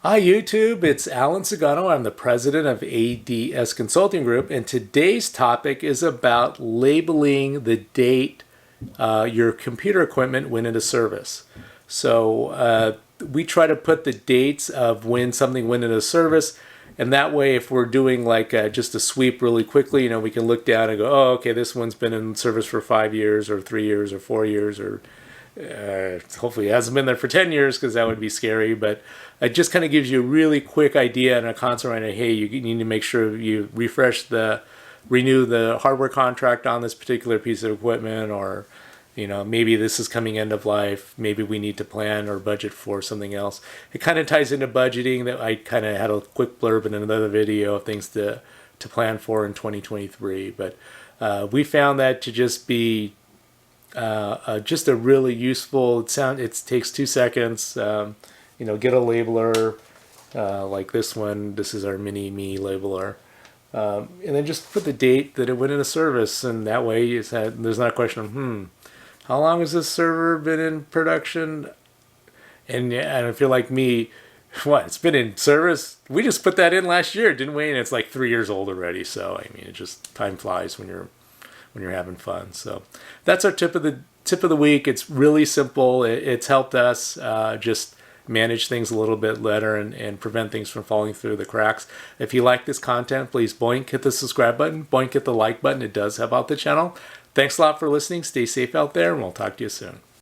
Hi YouTube, it's Alan Sagano. I'm the president of ADS Consulting Group, and today's topic is about labeling the date your computer equipment went into service. So we try to put the dates of when something went into service, and that way if we're doing like just a sweep really quickly, we can look down and go, oh, okay, this one's been in service for 5 years or 3 years or 4 years or hopefully it hasn't been there for 10 years because that would be scary, but it just kind of gives you a really quick idea and a concept right now. Hey, you need to make sure you renew the hardware contract on this particular piece of equipment, or maybe this is coming end of life. Maybe we need to plan or budget for something else. It kind of ties into budgeting that I kind of had a quick blurb in another video of things to plan for in 2023. But we found that to just be just a really useful sound. It takes 2 seconds. Get a labeler like this one. This is our Mini Me labeler. And then just put the date that it went into service, and that way there's not a question of, how long has this server been in production? And if you're like me, what, it's been in service? We just put that in last year, didn't we? And it's like 3 years old already. So I mean, it just time flies when you're having fun. So that's our tip of the week. It's really simple. It's helped us just manage things a little bit better and prevent things from falling through the cracks. If you like this content, please boink, hit the subscribe button, boink, hit the like button. It does help out the channel. Thanks a lot for listening. Stay safe out there, and we'll talk to you soon.